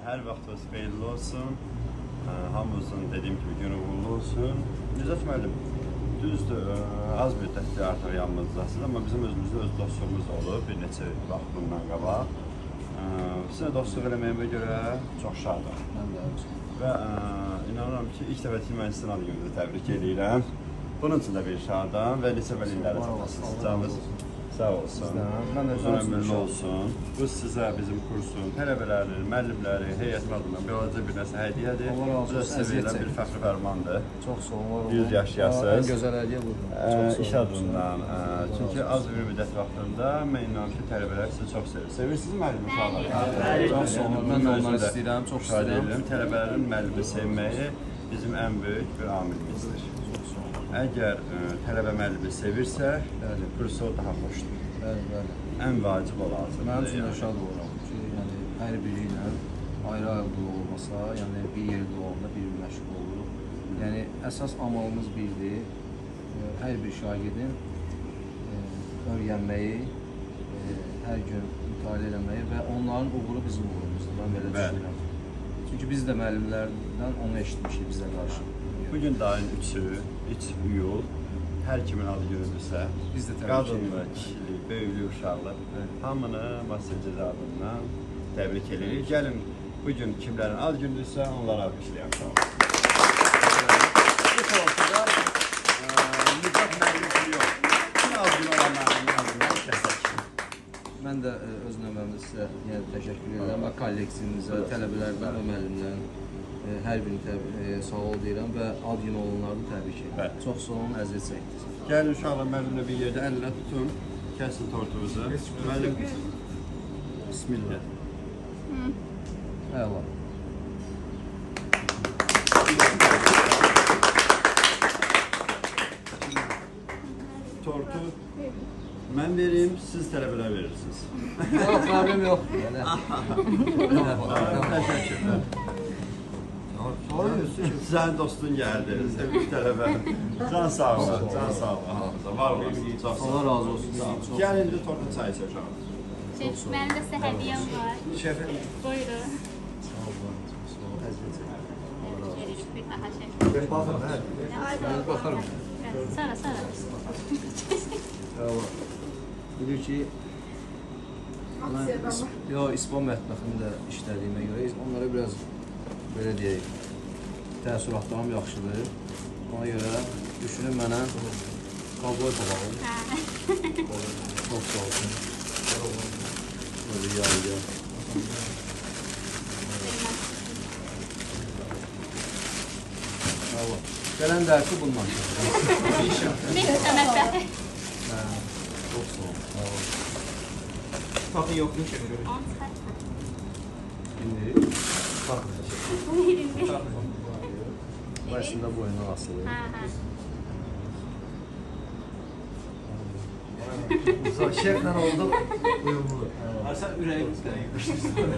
Hər vaxtınız xeyirli olsun. Hamımızın dediyim kimi günü uğurlu olsun. Nicat müəllim, düzdür, az müddətdir artıq yanımızdasınız, amma bizim özümüzdə öz dostluğumuz olub bir neçə vaxt bundan qabaq. Sizə dostluq eləməyimə görə çox şadam. Və inanıram ki, ilk dəfə Tilmənistan adı günündə təbrik edirəm. Bunun üçün də bir şadam və neçə illərə çatasınız. Sağ olsun, uzun ömürlü olsun. Bu sizə bizim kursun, tələbələrinin, müəllimləri, heyətin adından beləcə bir nəsə hədiyyədir. Bu da sizə verilən bir fəxri fərmandır. Çox sağ olun. 100 yaşayasınız. En gözəl hədiyyə budur. İş adından. Çünki az bir müddət vaxtında mən inanıram ki, tələbələr sizi çox sevir. Sevirsiniz müəllimi uşaqları? Çox sağ olun. Mən də onları istəyirəm, çox istəyirəm. Tələbələrin müəllimi sevməyi bizim ən böyük bir amilімizdir. Əgər tələbə müəllimi sevirsə, kursu daha xoşdur. Ən vacib olacaq. Mənim üçün də şad oluram ki, hər biri ilə ayrı-ayrı olmasa, bir yerdə olanda bir məşğul olur. Əsas amalımız birdir. Hər bir şagirdin öyrənməyi, hər gün mütaliə eləməyi və onların uğuru bizim uğurumuzdur. Mən belə düşünürəm. Çünki biz də müəllimlərdən onu eşitmişik bizə qarşı. Bugün dayın 3-ü, 3 iyul, hər kimin adı günüdürsə, qadınlı, kişili, böyüklü, uşaqlı, hamını Masajcı adından təbrik edirik. Gəlin, bugün kimlərin ad günüdürsə, onlara alqışlayaq. Bu tortuda Nicat müəllim yox. Kim ad günü olan müəllimin adından kəsək. Mən də öz növbəmdə sizə təşəkkür edirəm və kollektivimizə, tələbələrdən və müəllimlərin hər birini sağ ol deyirəm və ad günü olanları da təbrik edirəm. Çox sağ olun, əziyyət çəkdiniz. Gəlin uşaqlar müəllimlə bir yerdə əlinə tutun, kəsin tortunuzu. Müəllim, bismillah. Əla. Tortu mən vereyim, siz tələbələr verirsiniz. Yox, problem yox. Təşəkkürlər. Sənin dostun gəldi, sevgili tələbə. Can sağ olun, can sağ olun. Var olasın, çox sağ olun. Allah razı olsun. Gəlin, indi tortu çay içək uşaqlar. Mənim də sizə hədiyyəm var. Şəfim. Buyurun. Sağ olun, sağ olun. Veririk bir daha şəkil. Ben baxım, hə? Ben baxarım. Sonra. Bilir ki, İspan mətbəxində işlədiyimə görə onlara biraz, belə deyək, təəssüratlarım yaxşıdır. Ona görə düşünün mənə kovboy papağım. Çox sağ olsun. Böyle yağlı. Gələn dərsi bundan. Mehtə mətbəxi. Çox sağ olun. Taxın yoxdur ki. İndi taxın. Bu əslində boyundan asılır. Şeflə oldu uyumlu. Sən ürəyimizdən yapışdırsan.